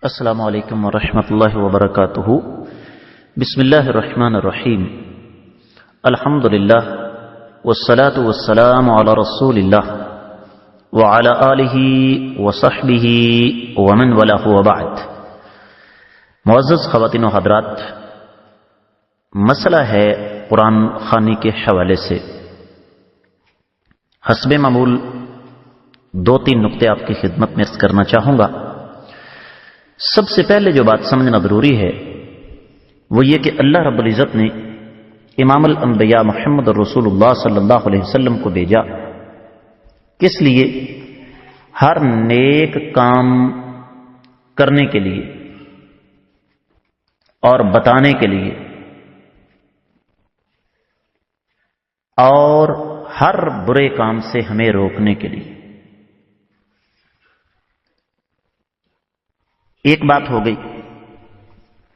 السلام علیکم ورحمۃ اللہ وبرکاتہ۔ بسم اللہ الرحمن الرحیم۔ الحمد للہ والصلاة والسلام علی رسول اللہ وعلی آلہ وصحبہ ومن والاه وبعد۔ معزز خواتین و حضرات، مسئلہ ہے قرآن خوانی کے حوالے سے حسب معمول دو تین نقطے آپ کی خدمت میں عرض کرنا چاہوں گا۔ سب سے پہلے جو بات سمجھنا ضروری ہے وہ یہ کہ اللہ رب العزت نے امام الانبیاء محمد رسول اللہ صلی اللہ علیہ وسلم کو بھیجا کس لیے؟ ہر نیک کام کرنے کے لیے اور بتانے کے لیے، اور ہر برے کام سے ہمیں روکنے کے لیے۔ ایک بات ہو گئی۔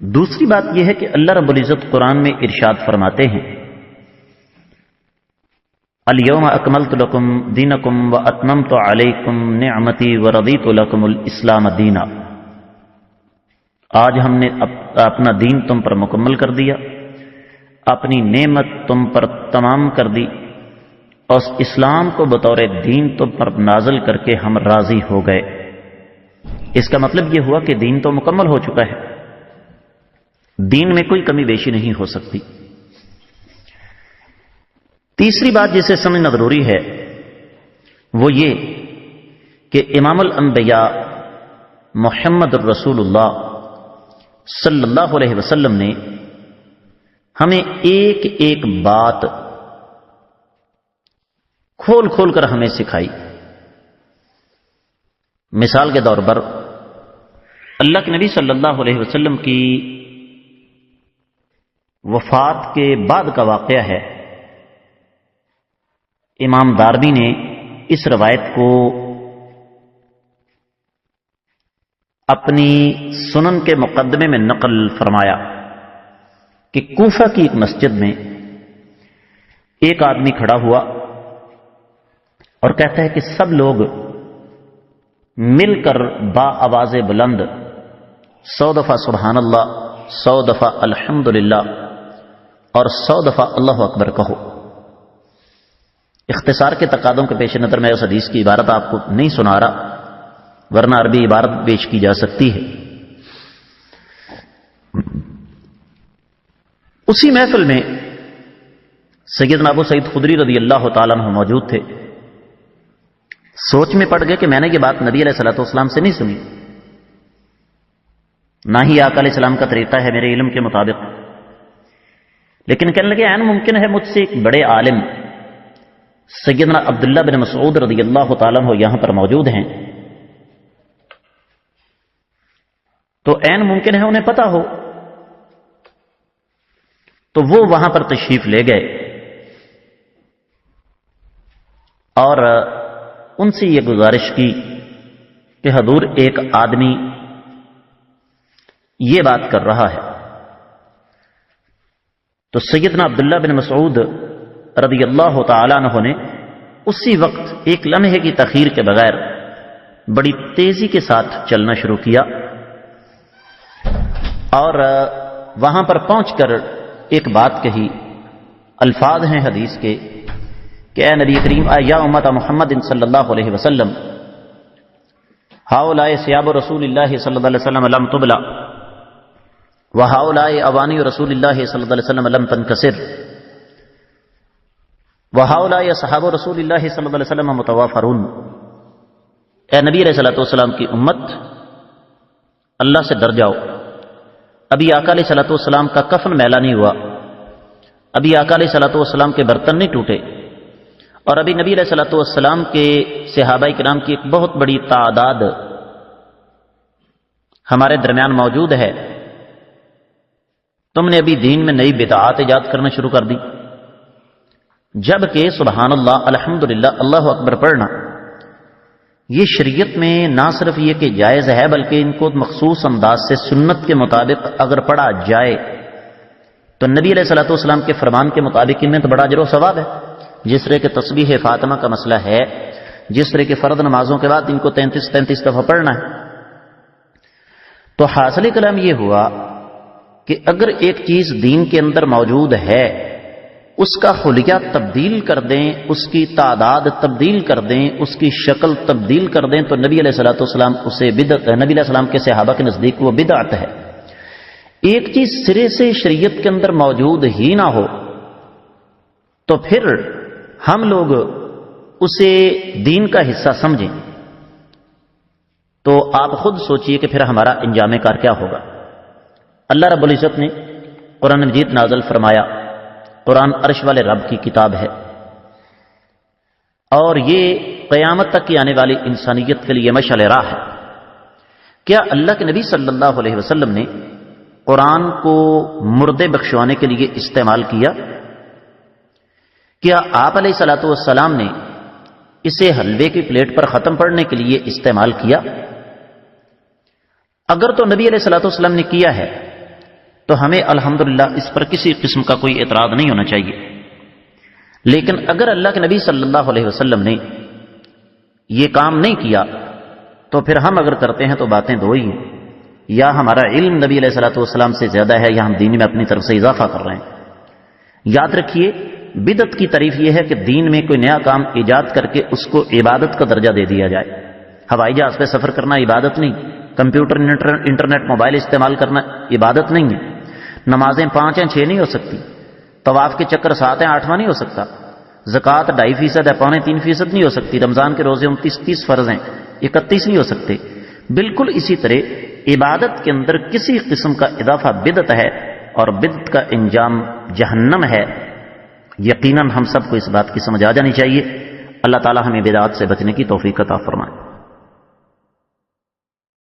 دوسری بات یہ ہے کہ اللہ رب العزت قرآن میں ارشاد فرماتے ہیں، الیوم اکملت لکم دینکم واتممت علیکم نعمتی ورضیت لکم الاسلام دینا۔ آج ہم نے اپنا دین تم پر مکمل کر دیا، اپنی نعمت تم پر تمام کر دی، اور اسلام کو بطور دین تم پر نازل کر کے ہم راضی ہو گئے۔ اس کا مطلب یہ ہوا کہ دین تو مکمل ہو چکا ہے، دین میں کوئی کمی بیشی نہیں ہو سکتی۔ تیسری بات جسے سمجھنا ضروری ہے وہ یہ کہ امام الانبیاء محمد الرسول اللہ صلی اللہ علیہ وسلم نے ہمیں ایک ایک بات کھول کھول کر ہمیں سکھائی۔ مثال کے طور پر اللہ کے نبی صلی اللہ علیہ وسلم کی وفات کے بعد کا واقعہ ہے۔ امام دارمی نے اس روایت کو اپنی سنن کے مقدمے میں نقل فرمایا کہ کوفہ کی ایک مسجد میں ایک آدمی کھڑا ہوا اور کہتا ہے کہ سب لوگ مل کر با آواز بلند 100 دفعہ سبحان اللہ، 100 دفعہ الحمد للہ اور 100 دفعہ اللہ اکبر کہو۔ اختصار کے تقاضوں کے پیش نظر میں اس حدیث کی عبارت آپ کو نہیں سنا رہا، ورنہ عربی عبارت پیش کی جا سکتی ہے۔ اسی محفل میں سیدنا ابو سعید خدری رضی اللہ تعالیٰ عنہ موجود تھے۔ سوچ میں پڑ گئے کہ میں نے یہ بات نبی علیہ الصلوۃ والسلام سے نہیں سنی، نہ ہی آقا علیہ السلام کا طریقہ ہے میرے علم کے مطابق، لیکن کہنے لگے عین ممکن ہے مجھ سے ایک بڑے عالم سیدنا عبداللہ بن مسعود رضی اللہ تعالیٰ عنہ یہاں پر موجود ہیں، تو عین ممکن ہے انہیں پتا ہو۔ تو وہ وہاں پر تشریف لے گئے اور ان سے یہ گزارش کی کہ حضور ایک آدمی یہ بات کر رہا ہے۔ تو سیدنا عبداللہ بن مسعود رضی اللہ تعالیٰ عنہ نے اسی وقت ایک لمحے کی تاخیر کے بغیر بڑی تیزی کے ساتھ چلنا شروع کیا، اور وہاں پر پہنچ کر ایک بات کہی۔ الفاظ ہیں حدیث کے کہ اے نبی کریم، یا امت محمد صلی اللہ علیہ وسلم، ہؤلاء ثیاب رسول اللہ صلی اللہ علیہ وسلم لم تبلا وہؤلاء اوانی رسول اللہ صلی اللہ علیہ وسلم لم تنکسر وہؤلاء اصحاب رسول اللہ صلی اللہ علیہ وسلم متوافرون۔ اے نبی علیہ الصلوۃ والسلام کی امت، اللہ سے ڈر جاؤ۔ ابھی آقا علیہ الصلوۃ والسلام کا کفن میلا نہیں ہوا، ابھی آقا علیہ الصلوۃ والسلام کے برتن نہیں ٹوٹے، اور ابھی نبی علیہ الصلوۃ والسلام کے صحابہ کرام کی ایک بہت بڑی تعداد ہمارے درمیان موجود ہے، تم نے ابھی دین میں نئی بدعات ایجاد کرنا شروع کر دی۔ جبکہ سبحان اللہ، الحمدللہ، اللہ اکبر پڑھنا یہ شریعت میں نہ صرف یہ کہ جائز ہے، بلکہ ان کو مخصوص انداز سے سنت کے مطابق اگر پڑھا جائے تو نبی علیہ الصلوۃ والسلام کے فرمان کے مطابق ان میں تو بڑا اجر و ثواب ہے۔ جس طرح کہ تسبیح فاطمہ کا مسئلہ ہے، جس طرح کہ فرض نمازوں کے بعد ان کو 33 دفعہ پڑھنا ہے، تو حاصل کلام یہ ہوا کہ اگر ایک چیز دین کے اندر موجود ہے، اس کا خلیہ تبدیل کر دیں، اس کی تعداد تبدیل کر دیں، اس کی شکل تبدیل کر دیں، تو نبی علیہ الصلوۃ والسلام اسے بدعت، نبی علیہ السلام کے صحابہ کے نزدیک وہ بدعت ہے۔ ایک چیز سرے سے شریعت کے اندر موجود ہی نہ ہو تو پھر ہم لوگ اسے دین کا حصہ سمجھیں، تو آپ خود سوچئے کہ پھر ہمارا انجام کار کیا ہوگا۔ اللہ رب العزت نے قرآن مجید نازل فرمایا، قرآن عرش والے رب کی کتاب ہے، اور یہ قیامت تک کی آنے والی انسانیت کے لیے مشعل راہ ہے۔ کیا اللہ کے نبی صلی اللہ علیہ وسلم نے قرآن کو مردے بخشوانے کے لیے استعمال کیا؟ کیا آپ علیہ الصلوۃ والسلام نے اسے حلوے کی پلیٹ پر ختم پڑھنے کے لیے استعمال کیا؟ اگر تو نبی علیہ الصلوۃ والسلام نے کیا ہے تو ہمیں الحمدللہ اس پر کسی قسم کا کوئی اعتراض نہیں ہونا چاہیے، لیکن اگر اللہ کے نبی صلی اللہ علیہ وسلم نے یہ کام نہیں کیا تو پھر ہم اگر کرتے ہیں تو باتیں دو ہی ہیں، یا ہمارا علم نبی علیہ الصلوۃ والسلام سے زیادہ ہے، یا ہم دین میں اپنی طرف سے اضافہ کر رہے ہیں۔ یاد رکھیے، بدعت کی تعریف یہ ہے کہ دین میں کوئی نیا کام ایجاد کر کے اس کو عبادت کا درجہ دے دیا جائے۔ ہوائی جہاز پہ سفر کرنا عبادت نہیں، کمپیوٹر انٹرنیٹ موبائل استعمال کرنا عبادت نہیں ہے، نمازیں 5 یا 6 نہیں ہو سکتی، طواف کے چکر 7 یا 8واں نہیں ہو سکتا، زکوٰۃ 2.5% ہے، 2.25% نہیں ہو سکتی، رمضان کے روزے 29-30 فرض ہیں، 31 نہیں ہو سکتے۔ بالکل اسی طرح عبادت کے اندر کسی قسم کا اضافہ بدعت ہے، اور بدعت کا انجام جہنم ہے۔ یقیناً ہم سب کو اس بات کی سمجھ آ جانی چاہیے۔ اللہ تعالی ہمیں بدعات سے بچنے کی توفیق عطا فرمائے۔